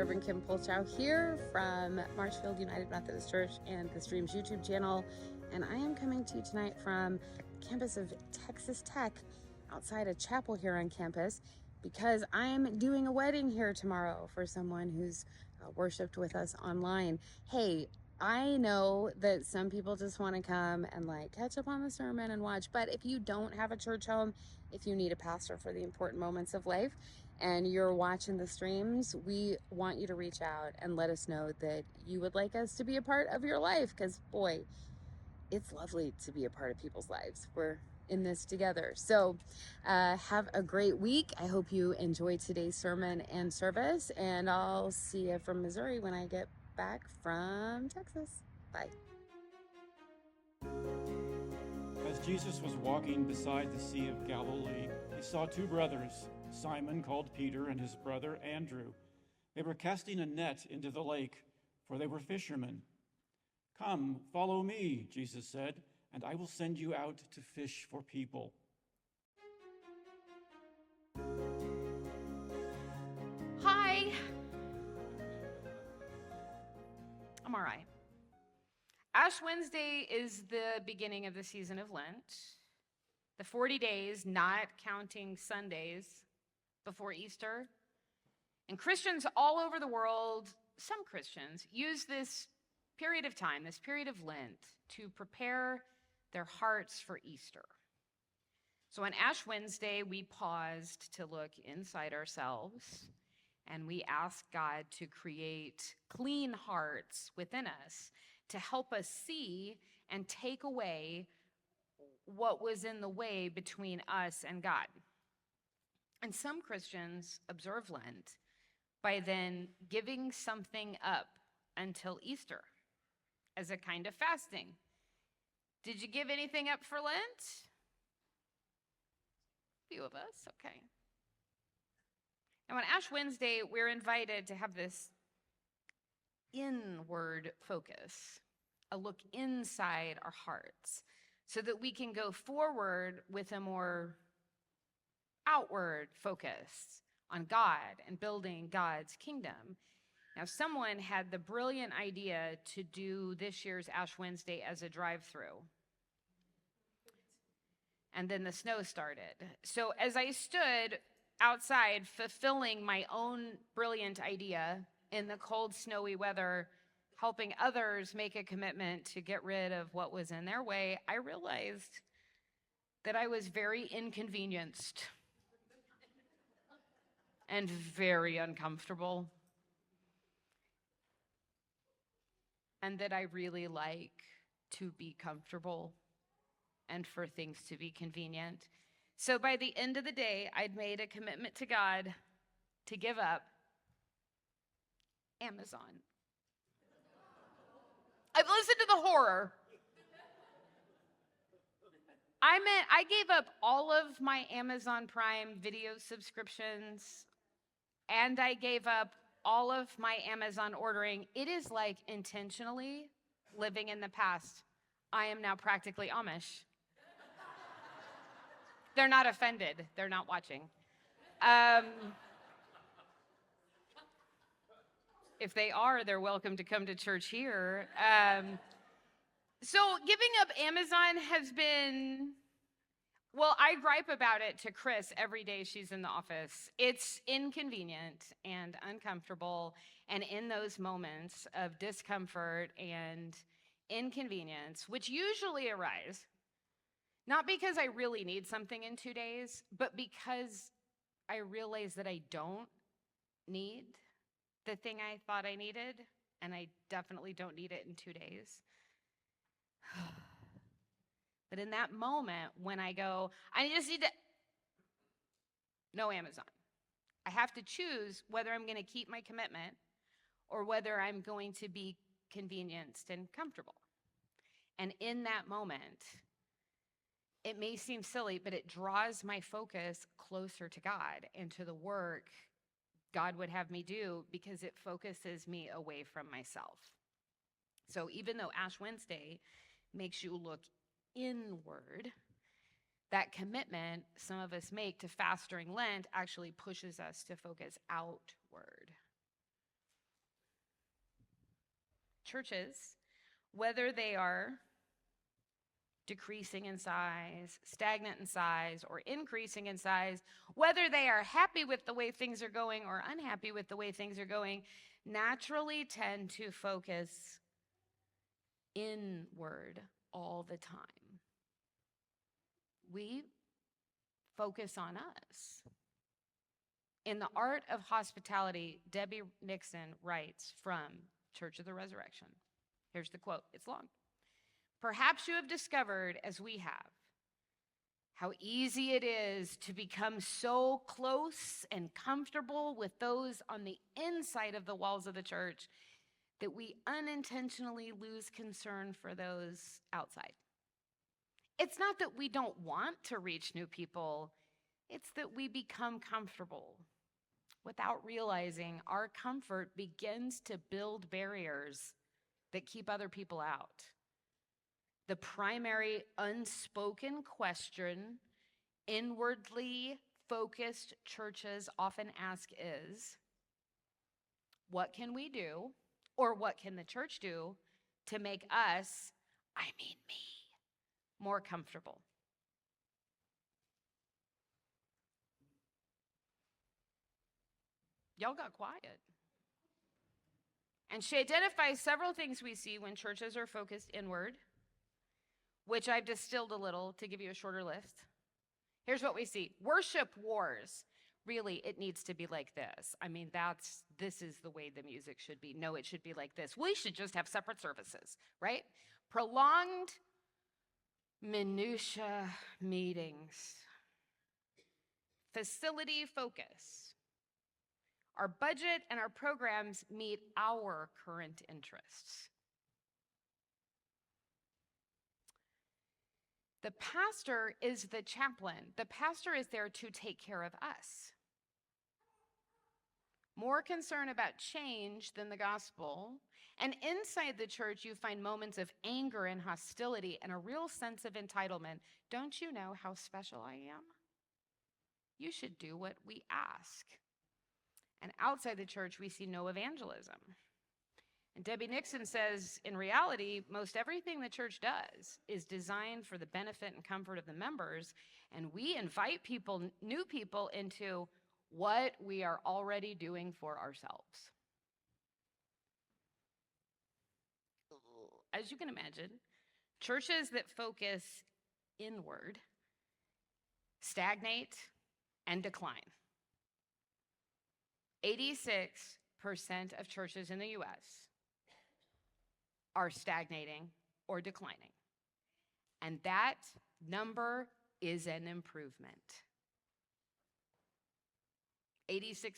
Reverend Kim Polchow here from Marshfield United Methodist Church and the Streams YouTube channel, and I am coming to you tonight from the campus of Texas Tech outside a chapel here on campus because I'm doing a wedding here tomorrow for someone who's worshiped with us online. Hey, I know that some people just want to come and like catch up on the sermon and watch, but if you don't have a church home, if you need a pastor for the important moments of life and you're watching the streams, we want you to reach out and let us know that you would like us to be a part of your life, because boy, it's lovely to be a part of people's lives. We're in this together. So have a great week. I hope you enjoyed today's sermon and service, and I'll see you from Missouri when I get back from Texas. Bye. As Jesus was walking beside the Sea of Galilee, he saw two brothers, Simon called Peter and his brother Andrew. They were casting a net into the lake, for they were fishermen. "Come, follow me," Jesus said, "and I will send you out to fish for people." Hi. I'm all right. Ash Wednesday is the beginning of the season of Lent. The 40 days, not counting Sundays, before Easter. And Christians all over the world, some Christians, use this period of time, this period of Lent, to prepare their hearts for Easter. So on Ash Wednesday, we paused to look inside ourselves, and we asked God to create clean hearts within us to help us see and take away what was in the way between us and God. And some Christians observe Lent by then giving something up until Easter as a kind of fasting. Did you give anything up for Lent? A few of us, okay. And on Ash Wednesday, we're invited to have this inward focus, a look inside our hearts, so that we can go forward with a more outward focus on God and building God's kingdom. Now, someone had the brilliant idea to do this year's Ash Wednesday as a drive-through. And then the snow started. So as I stood outside fulfilling my own brilliant idea in the cold, snowy weather, helping others make a commitment to get rid of what was in their way, I realized that I was very inconvenienced and very uncomfortable, and that I really like to be comfortable and for things to be convenient. So by the end of the day, I'd made a commitment to God to give up Amazon. I've listened to the horror. I gave up all of my Amazon Prime video subscriptions, and I gave up all of my Amazon ordering. It is like intentionally living in the past. I am now practically Amish. They're not offended. They're not watching. If they are, they're welcome to come to church here. So giving up Amazon has been, well, I gripe about it to Chris every day she's in the office. It's inconvenient and uncomfortable, and in those moments of discomfort and inconvenience, which usually arise, not because I really need something in 2 days, but because I realize that I don't need the thing I thought I needed, and I definitely don't need it in 2 days. But in that moment, when I go, I just need to, no Amazon. I have to choose whether I'm going to keep my commitment or whether I'm going to be convenienced and comfortable. And in that moment, it may seem silly, but it draws my focus closer to God and to the work God would have me do, because it focuses me away from myself. So even though Ash Wednesday makes you look inward, that commitment some of us make to fast during Lent actually pushes us to focus outward. churches, whether they are decreasing in size, stagnant in size, or increasing in size, whether they are happy with the way things are going or unhappy with the way things are going, naturally tend to focus inward all the time. We focus on us. In The Art of Hospitality, Debbie Nixon writes from Church of the Resurrection. Here's the quote. It's long. Perhaps you have discovered, as we have, how easy it is to become so close and comfortable with those on the inside of the walls of the church that we unintentionally lose concern for those outside. It's not that we don't want to reach new people, it's that we become comfortable. Without realizing, our comfort begins to build barriers that keep other people out. The primary unspoken question inwardly focused churches often ask is, what can we do, or what can the church do to make us, me, more comfortable? Y'all got quiet. And she identifies several things we see when churches are focused inward, which I've distilled a little to give you a shorter list. Here's what we see. Worship wars. Really, it needs to be like this. This is the way the music should be. No, it should be like this. We should just have separate services, right? Prolonged minutia meetings. Facility focus. Our budget and our programs meet our current interests. The pastor is the chaplain. The pastor is there to take care of us. More concern about change than the gospel. And inside the church, you find moments of anger and hostility and a real sense of entitlement. Don't you know how special I am? You should do what we ask. And outside the church, we see no evangelism. And Debbie Nixon says, in reality, most everything the church does is designed for the benefit and comfort of the members, and we invite new people into what we are already doing for ourselves. As you can imagine, churches that focus inward stagnate and decline. 86% of churches in the U.S. are stagnating or declining. And that number is an improvement. 86%.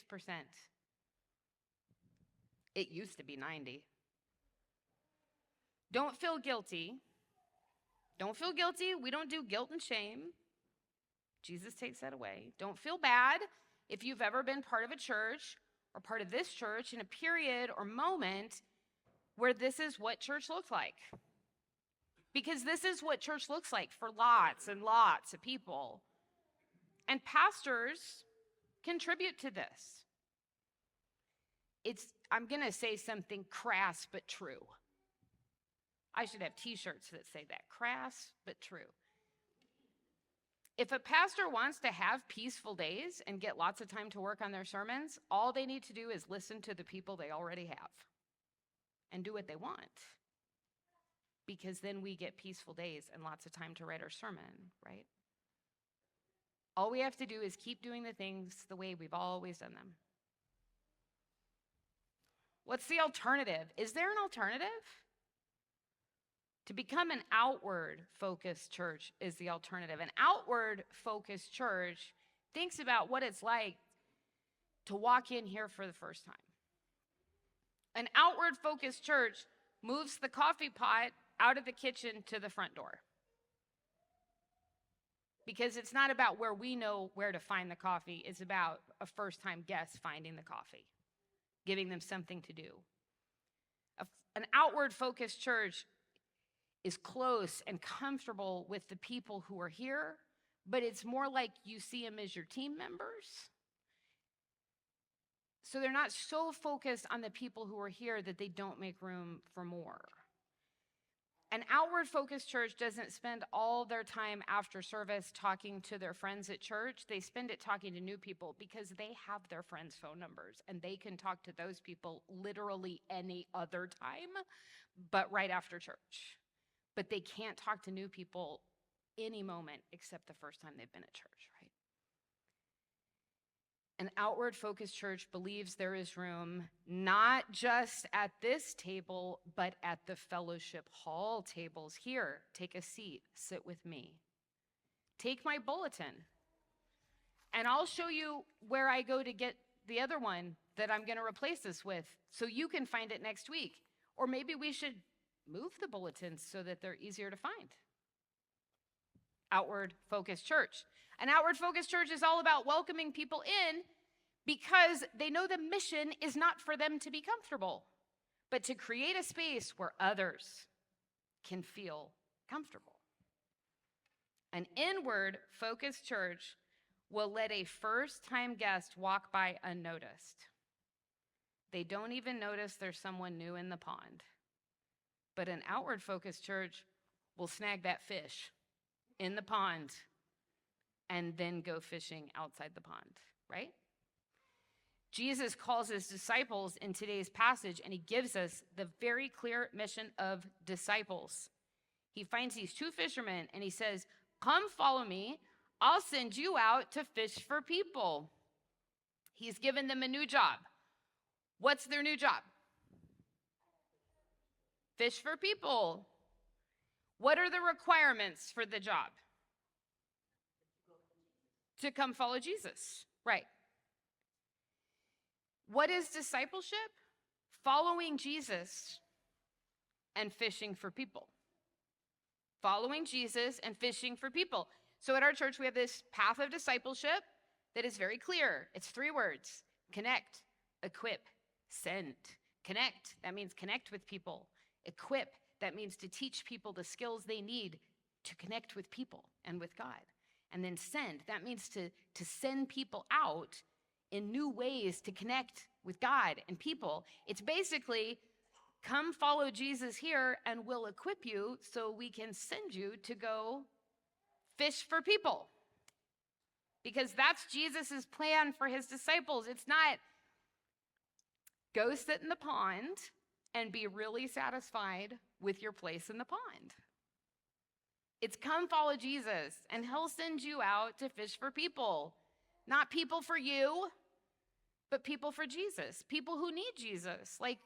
It used to be 90. Don't feel guilty. Don't feel guilty. We don't do guilt and shame. Jesus takes that away. Don't feel bad if you've ever been part of a church or part of this church in a period or moment where this is what church looks like. Because this is what church looks like for lots and lots of people. And pastors contribute to this. I'm going to say something crass but true. I should have t-shirts that say that. Crass but true. If a pastor wants to have peaceful days and get lots of time to work on their sermons, all they need to do is listen to the people they already have and do what they want. Because then we get peaceful days and lots of time to write our sermon, right? All we have to do is keep doing the things the way we've always done them. What's the alternative? Is there an alternative? To become an outward-focused church is the alternative. An outward-focused church thinks about what it's like to walk in here for the first time. An outward-focused church moves the coffee pot out of the kitchen to the front door. Because it's not about where we know where to find the coffee. It's about a first-time guest finding the coffee, giving them something to do. An outward-focused church is close and comfortable with the people who are here, but it's more like you see them as your team members. So they're not so focused on the people who are here that they don't make room for more. An outward-focused church doesn't spend all their time after service talking to their friends at church. They spend it talking to new people because they have their friends' phone numbers, and they can talk to those people literally any other time, but right after church. But they can't talk to new people any moment except the first time they've been at church, right? An outward-focused church believes there is room not just at this table, but at the fellowship hall tables here. Take a seat, sit with me. Take my bulletin, and I'll show you where I go to get the other one that I'm going to replace this with, so you can find it next week. Or maybe we should move the bulletins so that they're easier to find. Outward-focused church. An outward-focused church is all about welcoming people in because they know the mission is not for them to be comfortable, but to create a space where others can feel comfortable. An inward-focused church will let a first-time guest walk by unnoticed. They don't even notice there's someone new in the pond. But an outward-focused church will snag that fish in the pond and then go fishing outside the pond, right? Jesus calls his disciples in today's passage, and he gives us the very clear mission of disciples. He finds these two fishermen, and he says, "Come follow me. I'll send you out to fish for people." He's given them a new job. What's their new job? Fish for people. What are the requirements for the job? To come follow Jesus, right? What is discipleship? Following Jesus and fishing for people. Following Jesus and fishing for people. So at our church, we have this path of discipleship that is very clear. It's 3 words: connect, equip, send. Connect, that means connect with people. Equip, that means to teach people the skills they need to connect with people and with God. And then send, that means to send people out in new ways to connect with God and people. It's basically, come follow Jesus here and we'll equip you so we can send you to go fish for people. Because that's Jesus's plan for his disciples. It's not go sit in the pond and be really satisfied with your place in the pond. It's come follow Jesus, and he'll send you out to fish for people. Not people for you, but people for Jesus. People who need Jesus, like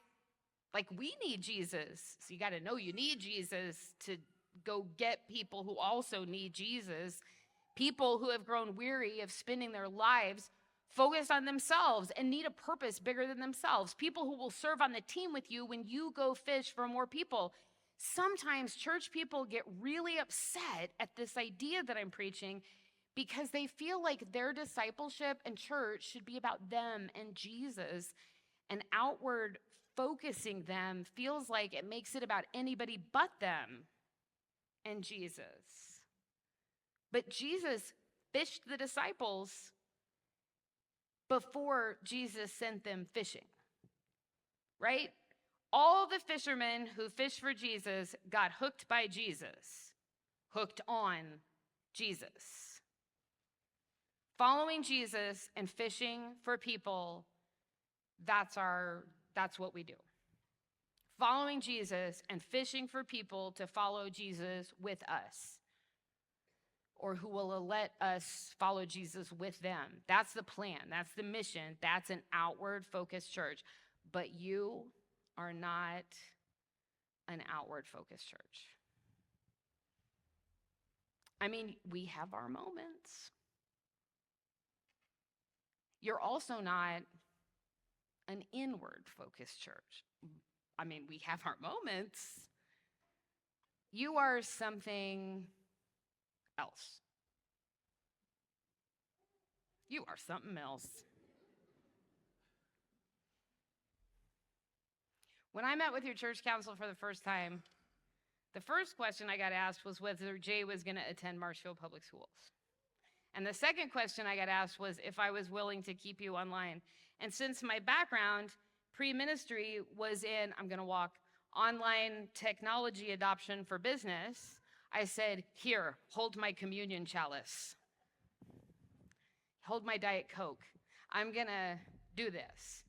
we need Jesus. So you got to know you need Jesus to go get people who also need Jesus. People who have grown weary of spending their lives focused on themselves and need a purpose bigger than themselves. People who will serve on the team with you when you go fish for more people. Sometimes church people get really upset at this idea that I'm preaching because they feel like their discipleship and church should be about them and Jesus, and outward focusing them feels like it makes it about anybody but them and Jesus. But Jesus fished the disciples before Jesus sent them fishing, right? All the fishermen who fished for Jesus got hooked by Jesus, hooked on Jesus. Following Jesus and fishing for people, that's what we do. Following Jesus and fishing for people to follow Jesus with us, or who will let us follow Jesus with them. That's the plan. That's the mission. That's an outward-focused church. But you are not an outward-focused church. I mean, we have our moments. You're also not an inward-focused church. I mean, we have our moments. You are something else. You are something else. When I met with your church council for the first time, the first question I got asked was whether Jay was going to attend Marshfield Public Schools. And the second question I got asked was if I was willing to keep you online. And since my background pre-ministry was in, I'm going to walk, online technology adoption for business, I said, here, hold my communion chalice. Hold my Diet Coke. I'm going to do this.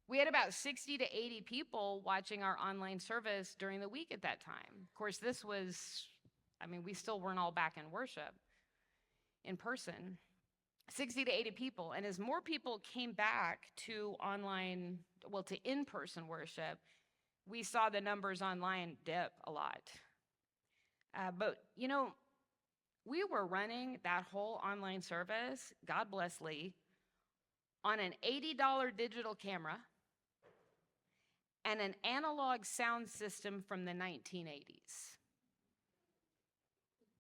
We had about 60 to 80 people watching our online service during the week at that time. Of course, this was, we still weren't all back in worship in person. 60 to 80 people. And as more people came back to to in-person worship, we saw the numbers online dip a lot. But we were running that whole online service, God bless Lee, on an $80 digital camera and an analog sound system from the 1980s.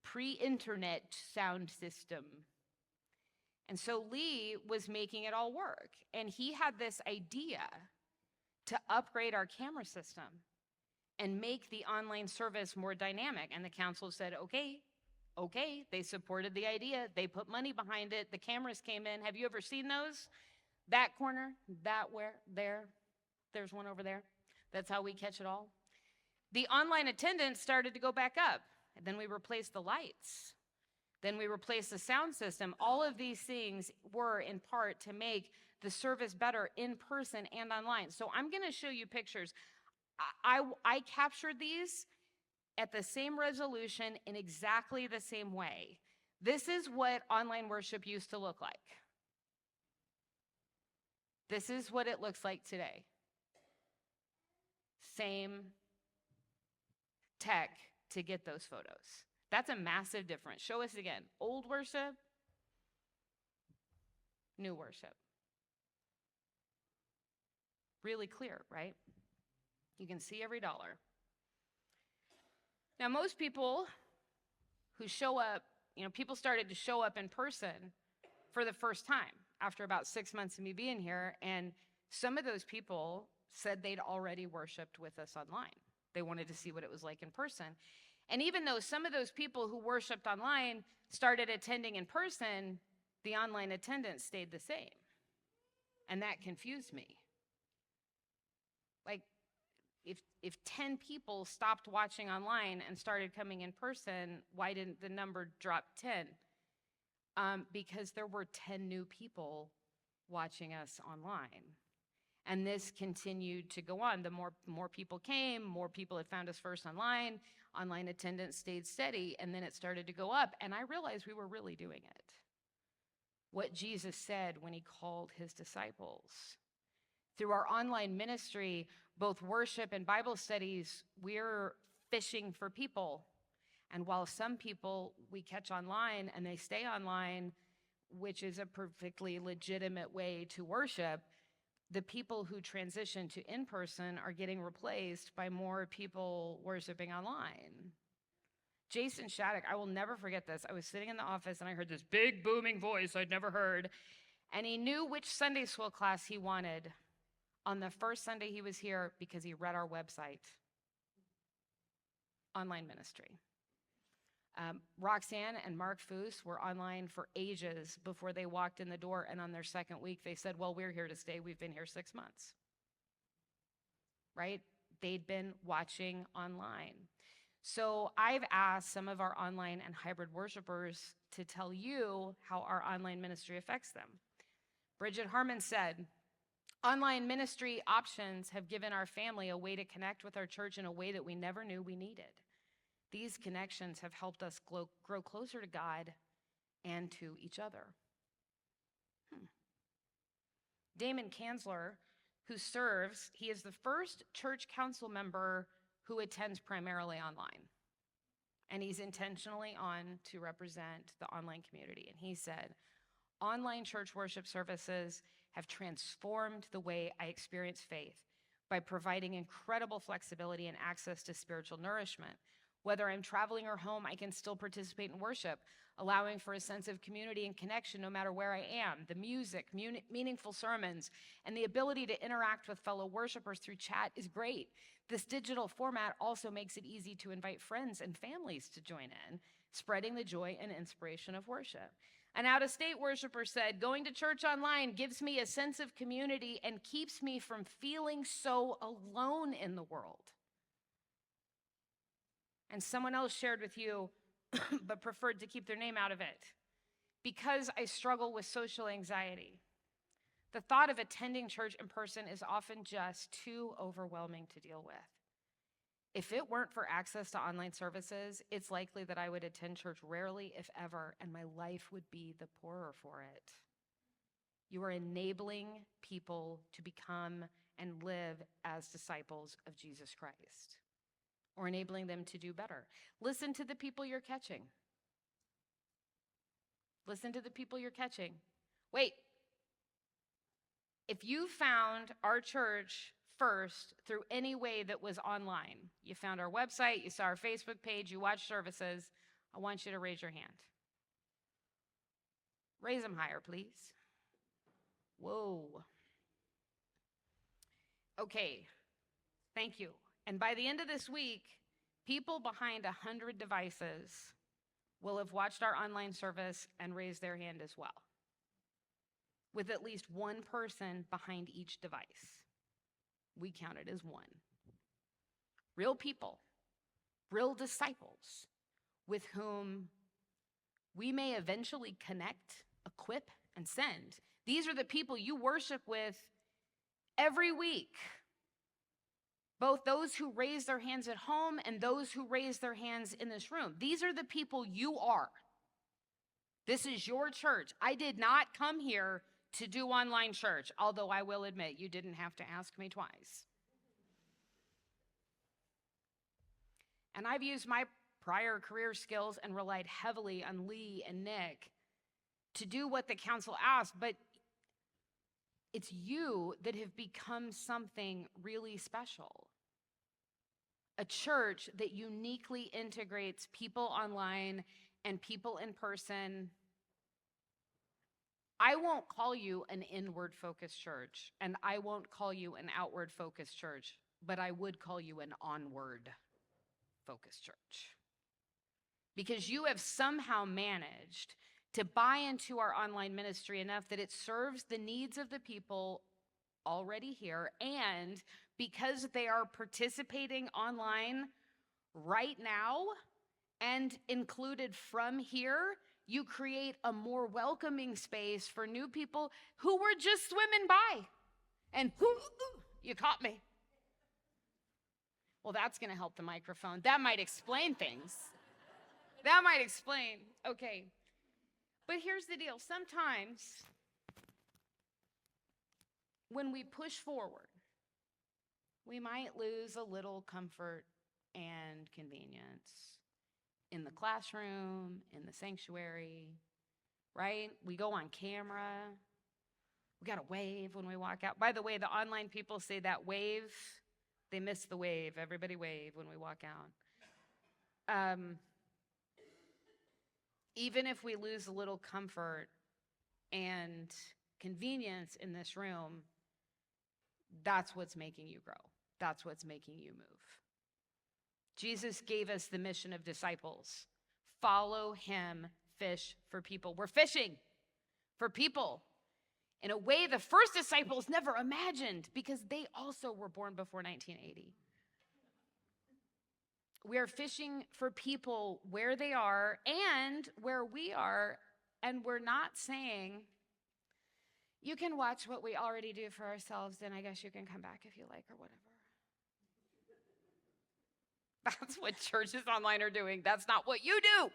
Pre-internet sound system. And so Lee was making it all work. And he had this idea to upgrade our camera system and make the online service more dynamic. And the council said, okay. They supported the idea. They put money behind it. The cameras came in. Have you ever seen those? That corner, there's one over there. That's how we catch it all. The online attendance started to go back up. And then we replaced the lights. Then we replaced the sound system. All of these things were in part to make the service better in person and online. So I'm going to show you pictures. I captured these at the same resolution in exactly the same way. This is what online worship used to look like. This is what it looks like today. Same tech to get those photos. That's a massive difference. Show us again. Old worship, new worship. Really clear, right? You can see every dollar. Now, most people who show up, people started to show up in person for the first time after about 6 months of me being here, and some of those people said they'd already worshiped with us online. They wanted to see what it was like in person. And even though some of those people who worshiped online started attending in person, the online attendance stayed the same. And that confused me. Like, if 10 people stopped watching online and started coming in person, why didn't the number drop 10? Because there were 10 new people watching us online. And this continued to go on. The more people came, more people had found us first online. Online attendance stayed steady, and then it started to go up. And I realized we were really doing it. What Jesus said when he called his disciples. Through our online ministry, both worship and Bible studies, we're fishing for people. And while some people we catch online and they stay online, which is a perfectly legitimate way to worship, the people who transition to in-person are getting replaced by more people worshiping online. Jason Shattuck, I will never forget this. I was sitting in the office and I heard this big booming voice I'd never heard. And he knew which Sunday school class he wanted on the first Sunday he was here because he read our website. Online ministry. Roxanne and Mark Foose were online for ages before they walked in the door, and on their second week, they said, well, we're here to stay. We've been here 6 months. Right? They'd been watching online. So I've asked some of our online and hybrid worshipers to tell you how our online ministry affects them. Bridget Harmon said, online ministry options have given our family a way to connect with our church in a way that we never knew we needed. These connections have helped us grow closer to God and to each other. Damon Kanzler, who serves, he is the first church council member who attends primarily online. And he's intentionally on to represent the online community. And he said, online church worship services have transformed the way I experience faith by providing incredible flexibility and access to spiritual nourishment. Whether I'm traveling or home, I can still participate in worship, allowing for a sense of community and connection no matter where I am. The music, meaningful sermons, and the ability to interact with fellow worshipers through chat is great. This digital format also makes it easy to invite friends and families to join in. spreading the joy and inspiration of worship. An out-of-state worshiper said, going to church online gives me a sense of community and keeps me from feeling so alone in the world. And someone else shared with you, but preferred to keep their name out of it. Because I struggle with social anxiety, the thought of attending church in person is often just too overwhelming to deal with. If it weren't for access to online services, it's likely that I would attend church rarely, if ever, and my life would be the poorer for it. You are enabling people to become and live as disciples of Jesus Christ, or enabling them to do better. Listen to the people you're catching. Listen to the people you're catching. Wait, if you found our church first through any way that was online, you found our website, you saw our Facebook page, you watched services, I want you to raise your hand. Raise them higher, please. Whoa. Okay, thank you. And by the end of this week, people behind 100 devices will have watched our online service and raised their hand as well, with at least one person behind each device. We count it as one. Real people, real disciples with whom we may eventually connect, equip, and send. These are the people you worship with every week. Both those who raise their hands at home and those who raise their hands in this room. These are the people you are. This is your church. I did not come here to do online church, although I will admit you didn't have to ask me twice. And I've used my prior career skills and relied heavily on Lee and Nick to do what the council asked, but it's you that have become something really special. A church that uniquely integrates people online and people in person. I won't call you an inward-focused church, and I won't call you an outward-focused church, but I would call you an onward-focused church. Because you have somehow managed to buy into our online ministry enough that it serves the needs of the people already here, and because they are participating online right now and included from here, you create a more welcoming space for new people who were just swimming by. And you caught me. Well, that's going to help the microphone. That might explain things. That might explain. Okay. But here's the deal. Sometimes when we push forward, we might lose a little comfort and convenience in the classroom, in the sanctuary, right? We go on camera. We got to wave when we walk out. By the way, the online people say that wave, they miss the wave. Everybody wave when we walk out. Even if we lose a little comfort and convenience in this room, that's what's making you grow. That's what's making you move. Jesus gave us the mission of disciples. Follow him, fish for people. We're fishing for people in a way the first disciples never imagined, because they also were born before 1980. We are fishing for people where they are and where we are, and we're not saying, you can watch what we already do for ourselves, and I guess you can come back if you like or whatever. That's what churches online are doing. That's not what you do.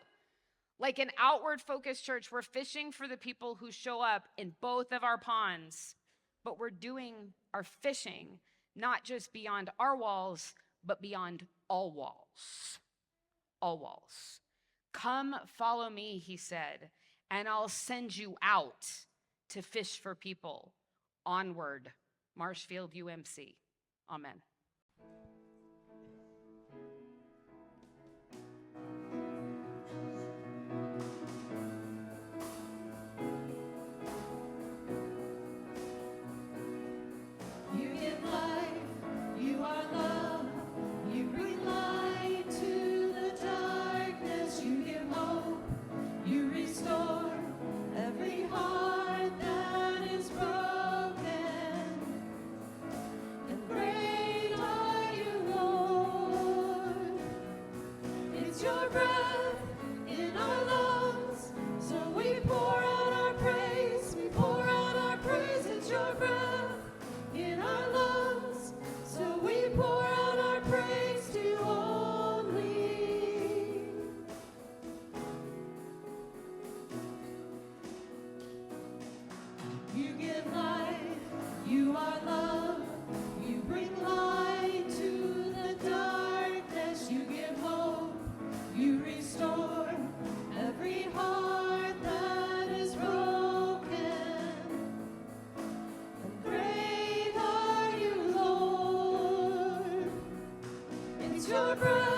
Like an outward-focused church, we're fishing for the people who show up in both of our ponds, but we're doing our fishing not just beyond our walls, but beyond all walls. All walls. Come follow me, he said, and I'll send you out to fish for people. Onward, Marshfield UMC. Amen. You bring light to the darkness, you give hope. your breath.